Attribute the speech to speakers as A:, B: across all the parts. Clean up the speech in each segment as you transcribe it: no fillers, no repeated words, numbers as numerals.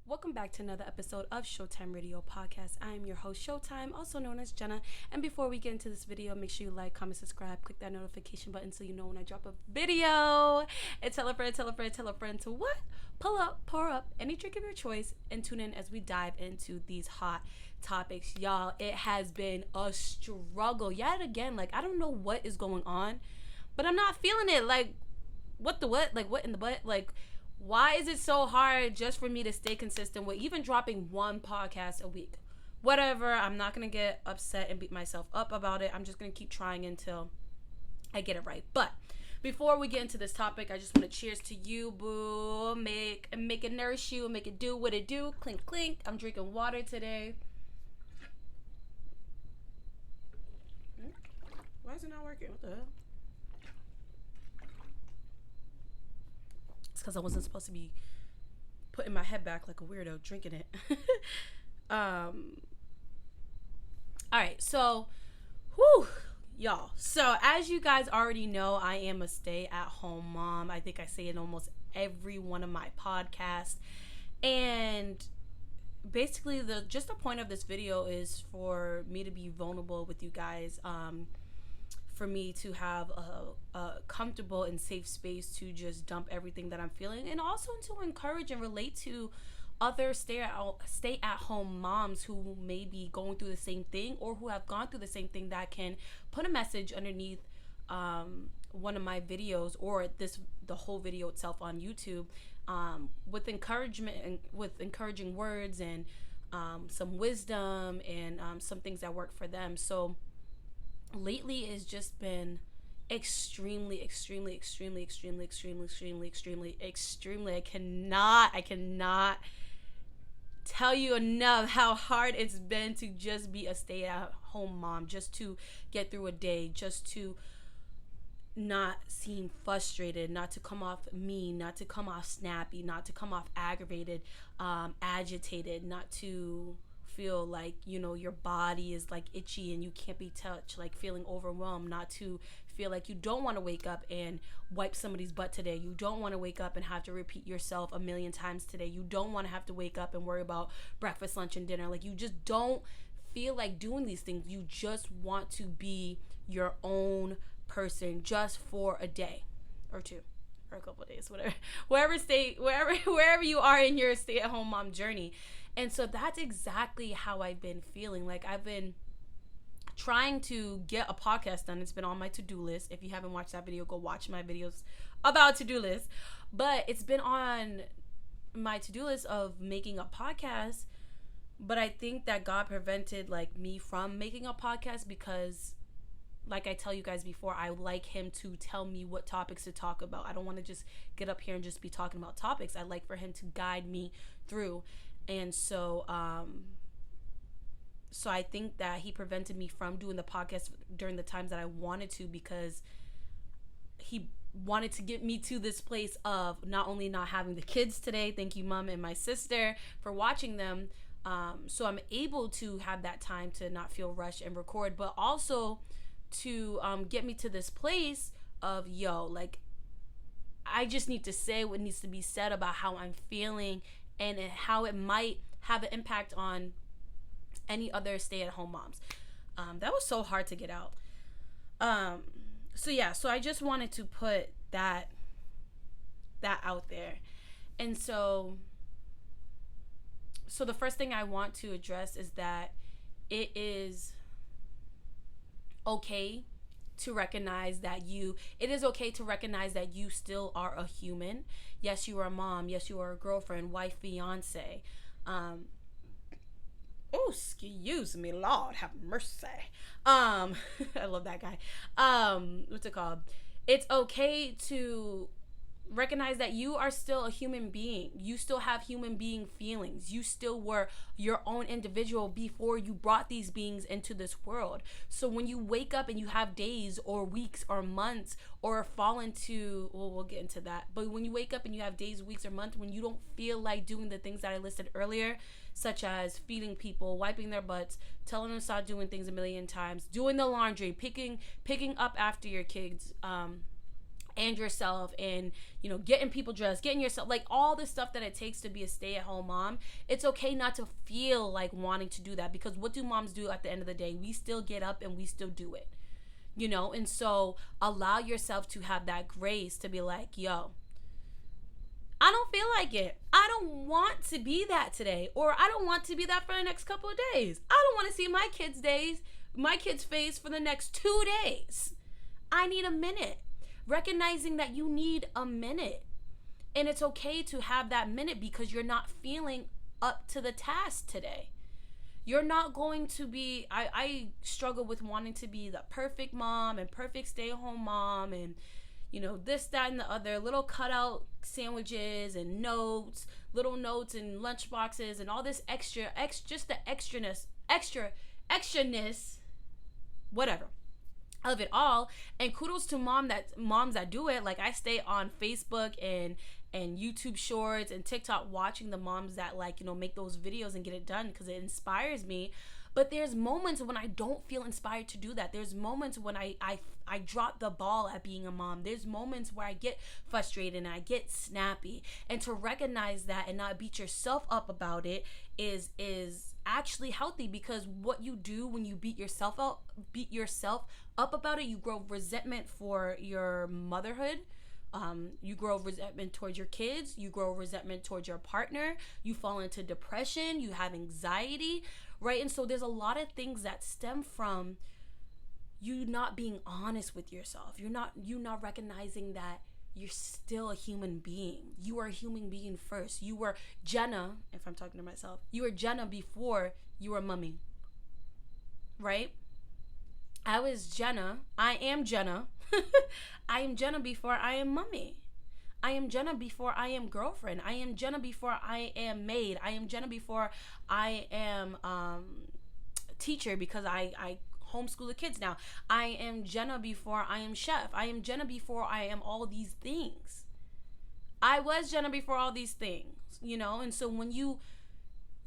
A: Welcome back to another episode of Showtime Radio Podcast. I am your host, Showtime, also known as Jenna. And before we get into this video, make sure you like, comment, subscribe, click that notification button so you know when I drop a video. And tell a friend to what? Pull up, pour up, any drink of your choice, and tune in as we dive into these hot topics. Y'all, it has been a struggle yet again. Like, I don't know what is going on, but I'm not feeling it. Like, what the what? Like, what in the butt? Like, why is it so hard just for me to stay consistent with even dropping one podcast a week? Whatever, I'm not going to get upset and beat myself up about it. I'm just going to keep trying until I get it right. But before we get into this topic, I just want to cheers to you, boo. Make it nourish you, make it do what it do. Clink, clink. I'm drinking water today. Why is it not working? What the hell? Because I wasn't supposed to be putting my head back like a weirdo drinking it. All right, so y'all, so as you guys already know, I am a stay-at-home mom. I think I say it in almost every one of my podcasts. And basically the point of this video is for me to be vulnerable with you guys, for me to have a comfortable and safe space to just dump everything that I'm feeling, and also to encourage and relate to other stay-at-home moms who may be going through the same thing or who have gone through the same thing, that can put a message underneath one of my videos or the whole video itself on YouTube, with encouragement and with encouraging words and some wisdom and some things that work for them. So lately it's just been extremely I cannot tell you enough how hard it's been to just be a stay-at-home mom, just to get through a day, just to not seem frustrated, not to come off mean, not to come off snappy, not to come off aggravated, agitated, not to feel like, your body is like itchy and you can't be touched, like feeling overwhelmed, not to feel like you don't want to wake up and wipe somebody's butt today. You don't want to wake up and have to repeat yourself a million times today. You don't want to have to wake up and worry about breakfast, lunch, and dinner. Like, you just don't feel like doing these things. You just want to be your own person just for a day or two or a couple of days, whatever, wherever you are in your stay-at-home mom journey. And so that's exactly how I've been feeling. Like, I've been trying to get a podcast done. It's been on my to-do list. If you haven't watched that video, go watch my videos about to-do list. But it's been on my to-do list of making a podcast. But I think that God prevented me from making a podcast because, like I tell you guys before, I like him to tell me what topics to talk about. I don't want to just get up here and just be talking about topics. I like for him to guide me through. And so I think that he prevented me from doing the podcast during the times that I wanted to, because he wanted to get me to this place of not only not having the kids today, thank you mom and my sister for watching them, so I'm able to have that time to not feel rushed and record, but also to get me to this place of, I just need to say what needs to be said about how I'm feeling and how it might have an impact on any other stay-at-home moms. That was so hard to get out. So I just wanted to put that out there. And so the first thing I want to address is that it is okay to recognize that you still are a human. Yes, you are a mom. Yes, you are a girlfriend, wife, fiance. Excuse me, Lord have mercy. I love that guy. What's it called? It's okay to recognize that you are still a human being. You still have human being feelings. You still were your own individual before you brought these beings into this world. So when you wake up and you have days or weeks or months or fall into, we'll get into that. But when you wake up and you have days, weeks, or months when you don't feel like doing the things that I listed earlier, such as feeding people, wiping their butts, telling them to stop doing things a million times, doing the laundry, picking up after your kids, and yourself, and getting people dressed, getting yourself, like all the stuff that it takes to be a stay-at-home mom. It's okay not to feel like wanting to do that, because what do moms do at the end of the day? We still get up and we still do it, and so allow yourself to have that grace to be like, yo, I don't feel like it. I don't want to be that today, or I don't want to be that for the next couple of days. I don't want to see my kid's face for the next 2 days. I need a minute. Recognizing that you need a minute. And it's okay to have that minute because you're not feeling up to the task today. You're not going to be, I struggle with wanting to be the perfect mom and perfect stay-at-home mom, and this, that, and the other, little cutout sandwiches and little notes and lunch boxes and all this just the extraness, whatever, of it all. And kudos to moms that do it. Like, I stay on Facebook and YouTube shorts and TikTok watching the moms that make those videos and get it done, because it inspires me. But there's moments when I don't feel inspired to do that. There's moments when I drop the ball at being a mom. There's moments where I get frustrated and I get snappy. And to recognize that and not beat yourself up about it is actually healthy, because what you do when you beat yourself up about it, you grow resentment for your motherhood. You grow resentment towards your kids. You grow resentment towards your partner. You fall into depression. You have anxiety, right? And so there's a lot of things that stem from you not being honest with yourself. You not recognizing that you're still a human being. You are a human being first. You were Jenna, if I'm talking to myself, you were Jenna before you were Mummy, right? I was Jenna. I am Jenna. I am Jenna before I am Mummy. I am Jenna before I am girlfriend. I am Jenna before I am maid. I am Jenna before I am teacher, because I homeschool the kids now. I am Jenna before I am chef. I am Jenna before I am all these things. I was Jenna before all these things, and so when you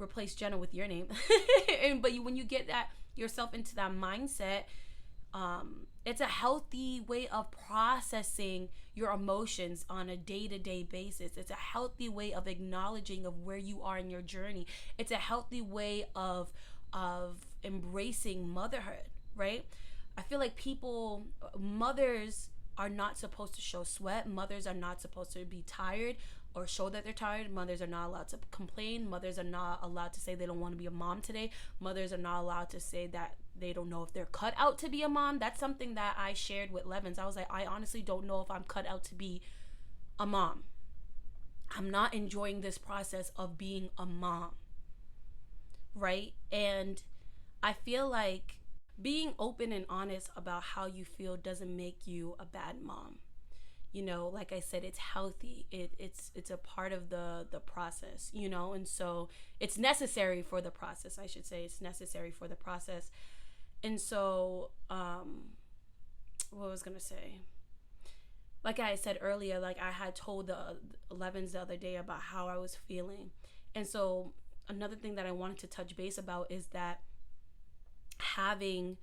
A: replace Jenna with your name, when you get that yourself into that mindset, it's a healthy way of processing your emotions on a day-to-day basis. It's a healthy way of acknowledging of where you are in your journey. It's a healthy way of embracing motherhood, right? I feel like mothers are not supposed to show sweat. Mothers are not supposed to be tired or show that they're tired. Mothers are not allowed to complain. Mothers are not allowed to say they don't want to be a mom today. Mothers are not allowed to say that they don't know if they're cut out to be a mom. That's something that I shared with Levins. I was like, I honestly don't know if I'm cut out to be a mom. I'm not enjoying this process of being a mom, right? And I feel like being open and honest about how you feel doesn't make you a bad mom. Like I said, it's healthy. It's a part of the process, and so it's necessary for the process. I should say it's necessary for the process. And so, what was I gonna say? Like I said earlier, like I had told the Levins the other day about how I was feeling, and so another thing that I wanted to touch base about is that having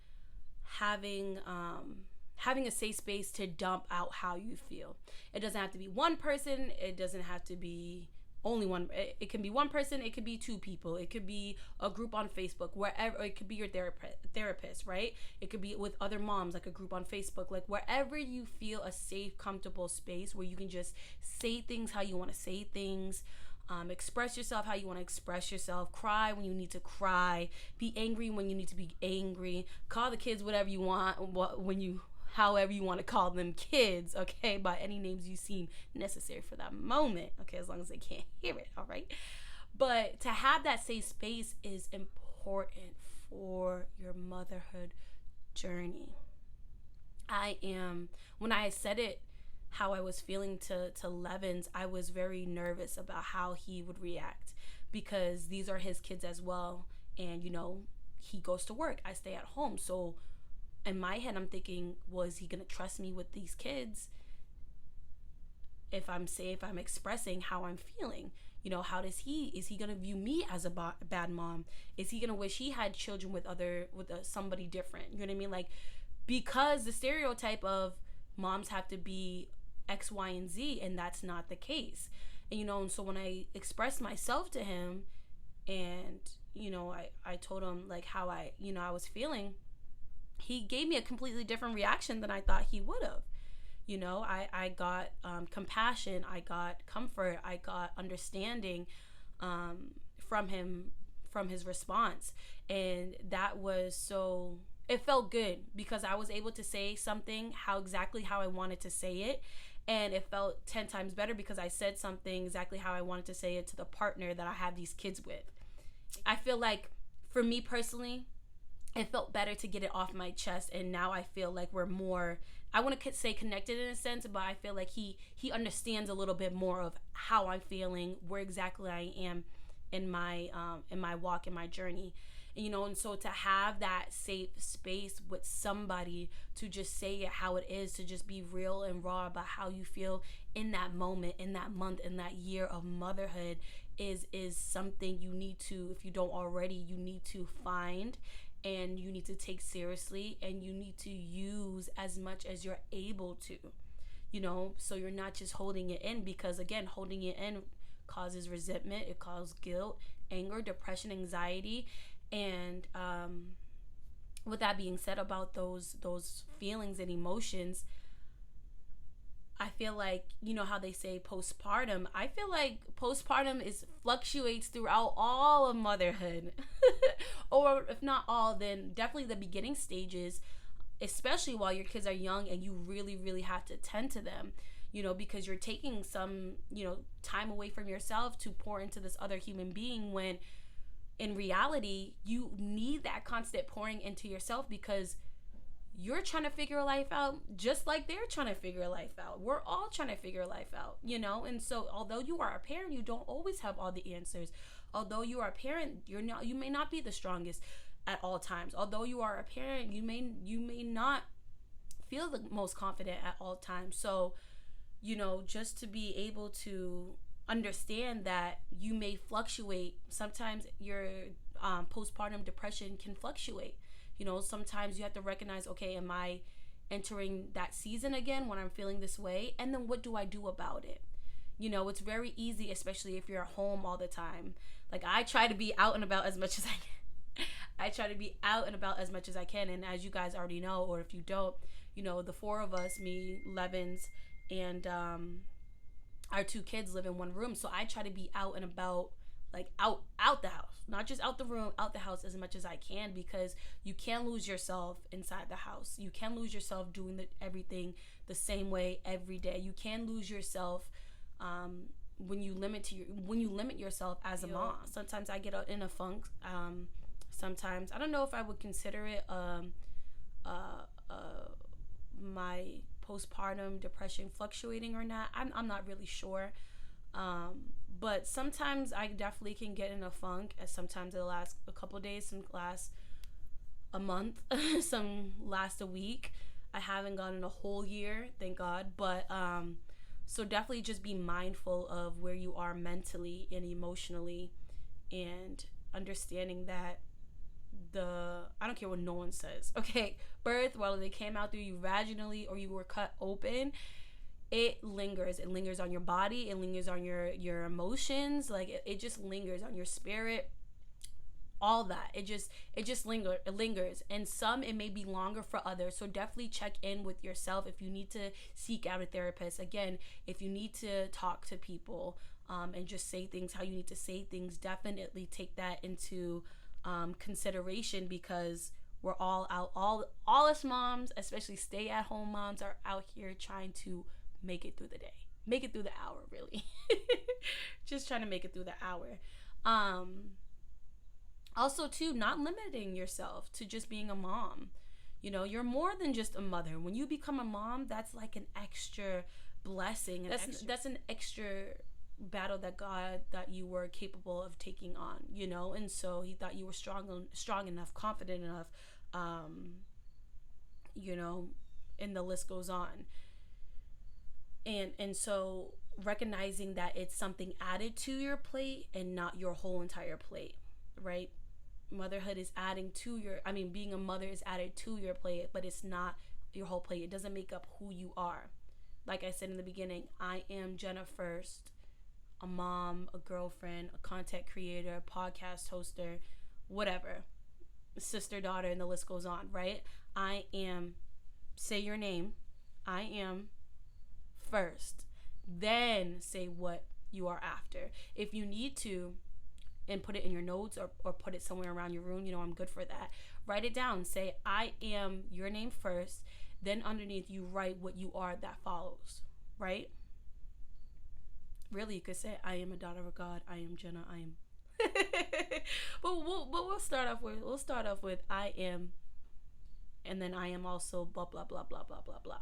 A: a safe space to dump out how you feel. It doesn't have to be one person. It doesn't have to be only one. It can be one person. It could be two people. It could be a group on Facebook, wherever. It could be your therapist, right? It could be with other moms, like a group on Facebook, like wherever you feel a safe, comfortable space where you can just say things how you want to say things. Express yourself how you want to express yourself. Cry when you need to cry. Be angry when you need to be angry. Call the kids whatever you want, however you want to call them kids, okay, by any names you seem necessary for that moment, okay, as long as they can't hear it, all right? But to have that safe space is important for your motherhood journey. When I said it, how I was feeling to Levins, I was very nervous about how he would react, because these are his kids as well, and he goes to work, I stay at home. So in my head I'm thinking, well, is he gonna trust me with these kids if I'm expressing how I'm feeling? Is he gonna view me as a bad mom? Is he gonna wish he had children with somebody different? You know what I mean? Like, because the stereotype of moms have to be X, Y, and Z, and that's not the case. And, and so when I expressed myself to him, and, I told him, like, how I was feeling, he gave me a completely different reaction than I thought he would have. I got compassion, I got comfort, I got understanding from him, from his response. And that was so, it felt good because I was able to say something exactly how I wanted to say it. And it felt 10 times better because I said something exactly how I wanted to say it to the partner that I have these kids with. I feel like, for me personally, it felt better to get it off my chest. And now I feel like we're more, I want to say connected in a sense, but I feel like he understands a little bit more of how I'm feeling, where exactly I am in my walk, in my journey. And so to have that safe space with somebody to just say it how it is, to just be real and raw about how you feel in that moment, in that month, in that year of motherhood is something you need to, if you don't already, you need to find, and you need to take seriously, and you need to use as much as you're able to, so you're not just holding it in, because again, holding it in causes resentment, it causes guilt, anger, depression, anxiety. And with that being said, about those feelings and emotions, I feel like, how they say postpartum, I feel like postpartum fluctuates throughout all of motherhood. Or if not all, then definitely the beginning stages, especially while your kids are young and you really, really have to tend to them, because you're taking some, time away from yourself to pour into this other human being, when in reality, you need that constant pouring into yourself, because you're trying to figure life out just like they're trying to figure life out. We're all trying to figure life out, And so although you are a parent, you don't always have all the answers. Although you are a parent, you may not be the strongest at all times. Although you are a parent, you may not feel the most confident at all times. So, just to be able to understand that you may fluctuate. Sometimes your postpartum depression can fluctuate. Sometimes you have to recognize, okay, am I entering that season again when I'm feeling this way? And then what do I do about it? It's very easy, especially if you're at home all the time. Like, I try to be out and about as much as I can. I try to be out and about as much as I can. And as you guys already know, or if you don't, the four of us, me, Levins, and our two kids live in one room. So I try to be out and about, like out the house, not just out the room, out the house as much as I can, because you can lose yourself inside the house. You can lose yourself doing everything the same way every day. You can lose yourself when you limit yourself as a mom. Sometimes I get in a funk. Sometimes I don't know if I would consider it my postpartum depression fluctuating or not. I'm not really sure. But sometimes I definitely can get in a funk, and sometimes it'll last a couple of days, some last a month, some last a week. I haven't gone in a whole year, thank God. But so definitely just be mindful of where you are mentally and emotionally, and understanding that I don't care what no one says, okay, birth, whether they came out through you vaginally or you were cut open, it lingers. It lingers on your body. It lingers on your emotions. Like, it just lingers on your spirit. All that. It just lingers. And some, it may be longer for others. So definitely check in with yourself if you need to seek out a therapist. Again, if you need to talk to people and just say things how you need to say things, definitely take that into consideration, because we're all out. All us moms, especially stay-at-home moms, are out here trying to make it through the day, make it through the hour, really. Just trying to make it through the hour. Also too, not limiting yourself to just being a mom. You're more than just a mother. When you become a mom, that's like an extra blessing. That's an extra battle that you were capable of taking on, and so he thought you were strong enough, confident enough, and the list goes on. And so recognizing that it's something added to your plate and not your whole entire plate, right? Motherhood is adding to being a mother is added to your plate, but it's not your whole plate. It doesn't make up who you are, Like I said in the beginning, I am Jenna first, a mom, a girlfriend, a content creator, a podcast hoster, whatever, sister, daughter, and the list goes on, right? I am, say your name, I am first. Then say what you are after. If you need to, and put it in your notes or put it somewhere around your room, I'm good for that. Write it down. Say, I am your name first. Then underneath, you write what you are that follows, right? Really, you could say, I am a daughter of God. I am Jenna. I am. but we'll start off with I am, and then I am also blah blah blah blah blah blah blah.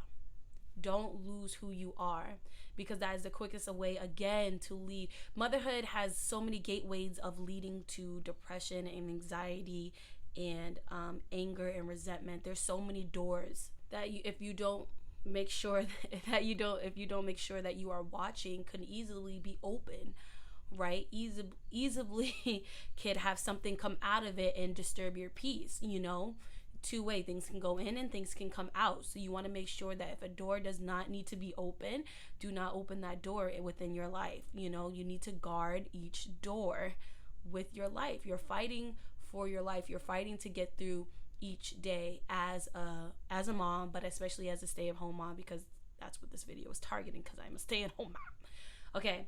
A: Don't lose who you are, because that is the quickest way, again, to lead. Motherhood has so many gateways of leading to depression and anxiety and anger and resentment. There's so many doors that if you don't make sure that you are watching, could easily be open, right? Easily could have something come out of it and disturb your peace. Two-way, things can go in and things can come out. So you want to make sure that if a door does not need to be open, do not open that door within your life. You need to guard each door with your life. You're fighting for your life. You're fighting to get through each day as a mom, but especially as a stay-at-home mom, because that's what this video is targeting, because I'm a stay-at-home mom. Okay.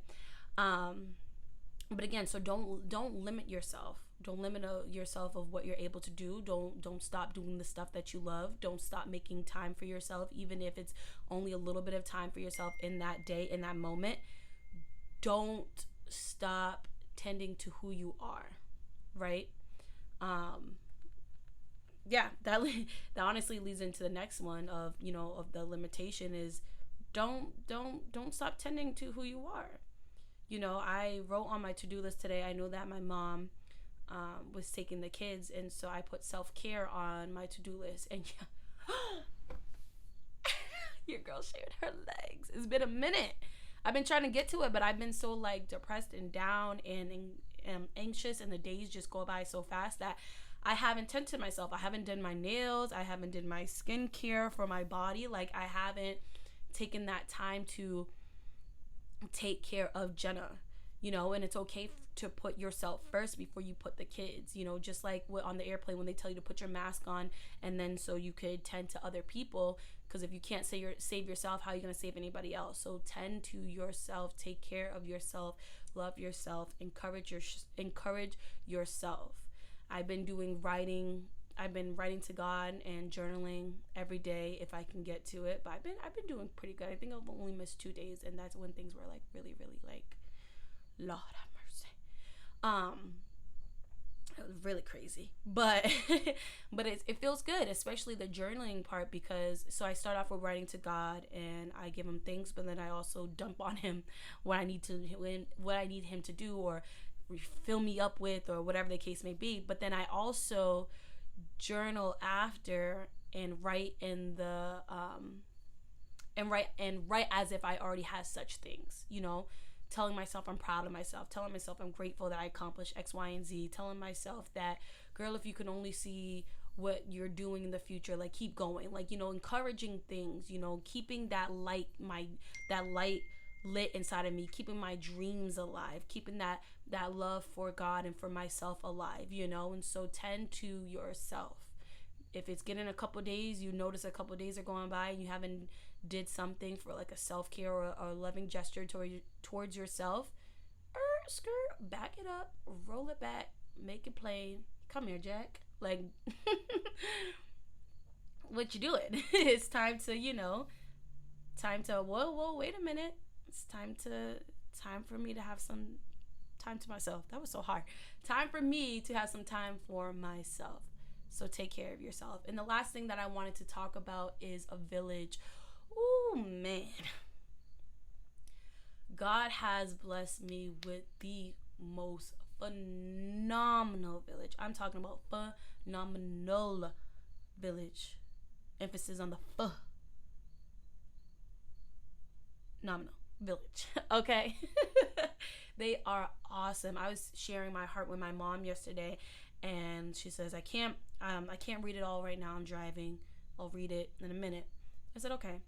A: But again, so don't limit yourself. Don't limit yourself of what you're able to do. Don't stop doing the stuff that you love. Don't stop making time for yourself, even if it's only a little bit of time for yourself in that day, in that moment. Don't stop tending to who you are, right? Yeah, that honestly leads into the next one of the limitation is don't stop tending to who you are. I wrote on my to-do list today, I know that my mom was taking the kids, and so I put self-care on my to-do list. And your girl shared her legs. It's been a minute. I've been trying to get to it, but I've been so depressed and down and anxious, and the days just go by so fast that I haven't tended to myself. I haven't done my nails. I haven't done my skincare for my body. I haven't taken that time to take care of Jenna, and it's okay to put yourself first before you put the kids, just like on the airplane when they tell you to put your mask on, and then so you could tend to other people, because if you can't save yourself, how are you going to save anybody else? So tend to yourself, take care of yourself, love yourself, encourage yourself. I've been writing to God and journaling every day if I can get to it, but I've been doing pretty good. I think I've only missed 2 days, and that's when things were really, really Lord have mercy. It was really crazy, but it feels good, especially the journaling part, because so I start off with writing to God and I give him thanks, but then I also dump on him what I need him to do or fill me up with, or whatever the case may be. But then I also journal after and write in the write as if I already had such things, telling myself I'm proud of myself, telling myself I'm grateful that I accomplished X, Y, and Z, telling myself that, girl, if you can only see what you're doing in the future, keep going, encouraging things, keeping that light lit inside of me, keeping my dreams alive, keeping that love for God and for myself alive, and so tend to yourself. If it's getting a couple days, you notice a couple days are going by and you haven't did something for a self-care or a loving gesture towards yourself, back it up, roll it back, make it plain. Come here, Jack. What you doing? It's time to whoa, wait a minute. It's time for me to have some time to myself. That was so hard. Time for me to have some time for myself. So take care of yourself. And the last thing that I wanted to talk about is a village. Oh man. God has blessed me with the most phenomenal village. I'm talking about phenomenal village. Emphasis on the phenomenal village. Okay. They are awesome. I was sharing my heart with my mom yesterday, and she says, I can't read it all right now. I'm driving. I'll read it in a minute. I said, okay.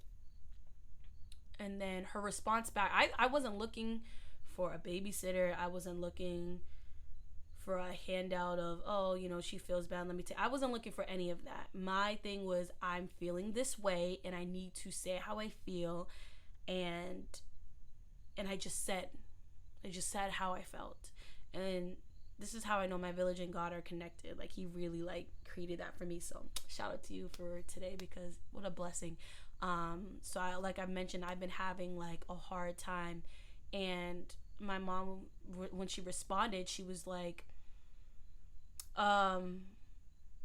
A: And then her response back, I wasn't looking for a babysitter. I wasn't looking for a handout of, oh, she feels bad, let me take. I wasn't looking for any of that. My thing was, I'm feeling this way and I need to say how I feel. And I just said how I felt. And this is how I know my village and God are connected. Like, he really created that for me. So shout out to you for today, because what a blessing. So like I mentioned, I've been having a hard time, and my mom, when she responded, she was like, I'm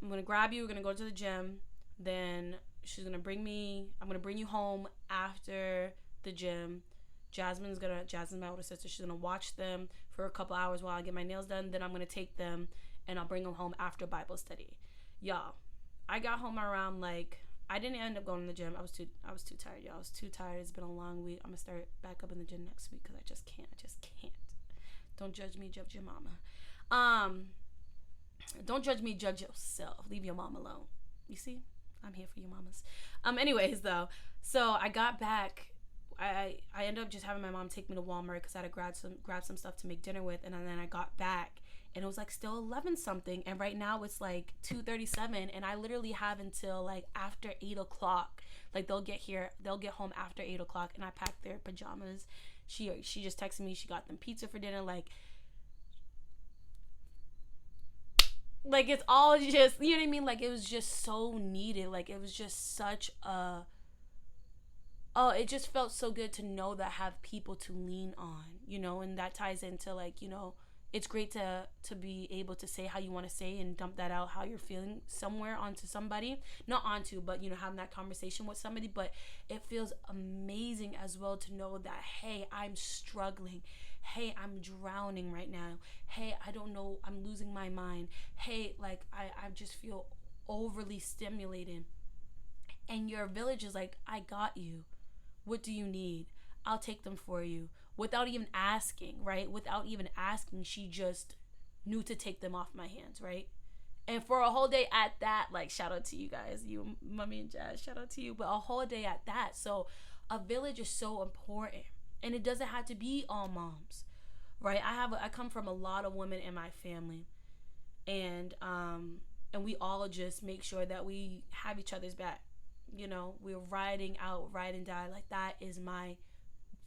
A: gonna grab you, we're gonna go to the gym, then I'm gonna bring you home after the gym. Jasmine's my older sister, she's gonna watch them for a couple hours while I get my nails done. Then I'm gonna take them and I'll bring them home after Bible study. Y'all, I got home around I didn't end up going to the gym. I was too tired, y'all. I was too tired. It's been a long week. I'm gonna start back up in the gym next week because I just can't. Don't judge me, judge your mama. Don't judge me, judge yourself. Leave your mom alone. You see? I'm here for you mamas. Anyways, though, so I got back. I ended up just having my mom take me to Walmart because I had to grab some stuff to make dinner with, and then I got back and it was still 11 something, and right now it's 2:37, and I literally have until after 8 o'clock. They'll get home after 8 o'clock, and I packed their pajamas. She just texted me, she got them pizza for dinner. It's all just, you know what I mean? It was just so needed. It was just such a, it just felt so good to know that I have people to lean on, and that ties into it's great to be able to say how you want to say and dump that out, how you're feeling somewhere onto somebody, not onto, but having that conversation with somebody. But it feels amazing as well to know that, hey, I'm struggling. Hey, I'm drowning right now. Hey, I don't know, I'm losing my mind. Hey, I just feel overly stimulated. And your village is I got you. What do you need? I'll take them for you. Without even asking, right? Without even asking, she just knew to take them off my hands, right? And for a whole day at that, shout out to you guys, you, Mommy and Jazz, shout out to you. But a whole day at that. So a village is so important. And it doesn't have to be all moms, right? I come from a lot of women in my family. And we all just make sure that we have each other's back. We're riding out, ride and die. That is my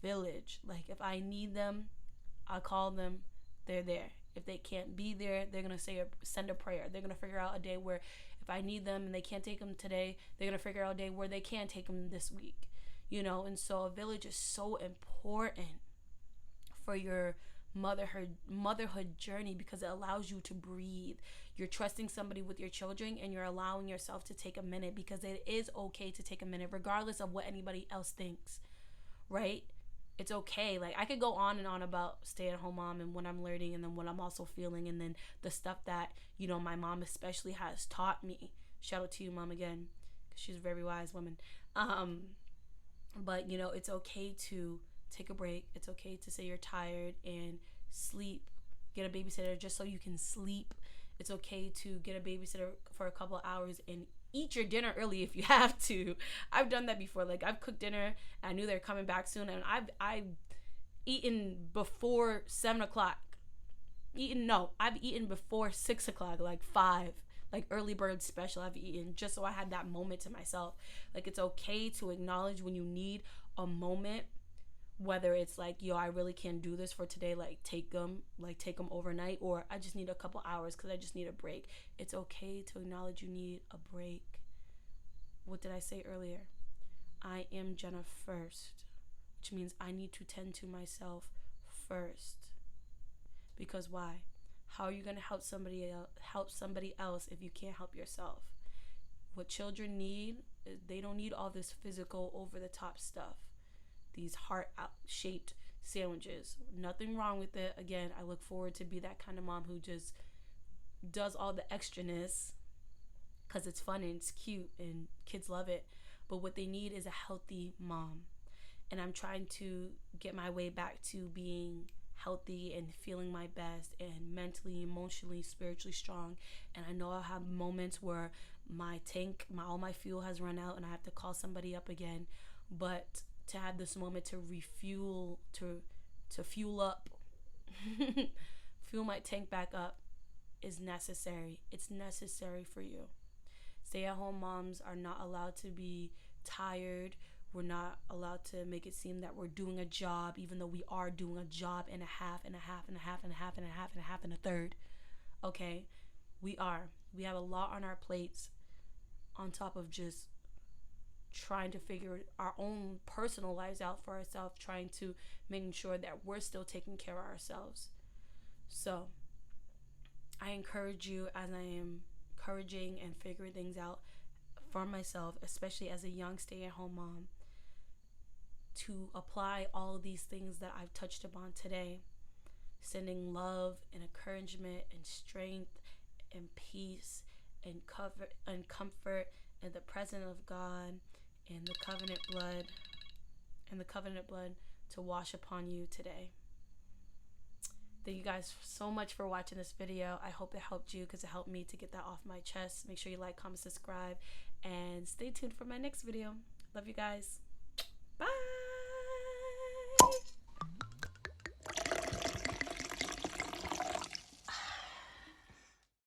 A: village. If I need them, I call them, they're there. If they can't be there, they're gonna send a prayer. They're gonna figure out a day where, if I need them and they can't take them today, they're gonna figure out a day where they can take them this week. And so a village is so important for your motherhood journey, because it allows you to breathe. You're trusting somebody with your children, and you're allowing yourself to take a minute, because it is okay to take a minute regardless of what anybody else thinks, right? It's okay. I could go on and on about stay-at-home mom and what I'm learning, and then what I'm also feeling, and then the stuff that my mom especially has taught me. Shout out to you, Mom, again, because she's a very wise woman. But it's okay to take a break. It's okay to say you're tired and sleep. Get a babysitter just so you can sleep. It's okay to get a babysitter for a couple of hours and eat your dinner early if you have to. I've done that before. I've cooked dinner and I knew they're coming back soon, and I've eaten before 7 o'clock. I've eaten before 6 o'clock, 5. Early bird special I've eaten, just so I had that moment to myself. It's okay to acknowledge when you need a moment, whether it's yo, I really can't do this for today, take them overnight, or I just need a couple hours because I just need a break. It's okay to acknowledge you need a break. What did I say earlier? I am Jenna first, which means I need to tend to myself first. Because why? How are you going to help somebody else if you can't help yourself? What children need, they don't need all this physical over-the-top stuff. These heart-shaped sandwiches. Nothing wrong with it. Again, I look forward to be that kind of mom who just does all the extraness because it's fun and it's cute and kids love it. But what they need is a healthy mom. And I'm trying to get my way back to being healthy and feeling my best and mentally, emotionally, spiritually strong. And I know I'll have moments where all my fuel has run out and I have to call somebody up again. But to have this moment to refuel, to fuel up, fuel my tank back up is necessary. It's necessary for you. Stay-at-home moms are not allowed to be tired. We're not allowed to make it seem that we're doing a job, even though we are doing a job and a half and a half and a half and a half and a half and a half and a third. Okay? We are. We have a lot on our plates on top of just trying to figure our own personal lives out for ourselves, trying to making sure that we're still taking care of ourselves. So I encourage you, as I am encouraging and figuring things out for myself, especially as a young stay-at-home mom, to apply all of these things that I've touched upon today, sending love and encouragement and strength and peace and comfort and the presence of God and the covenant blood to wash upon you today. Thank you guys so much for watching this video. I hope it helped you, because it helped me to get that off my chest. Make sure you like, comment, subscribe, and stay tuned for my next video. Love you guys.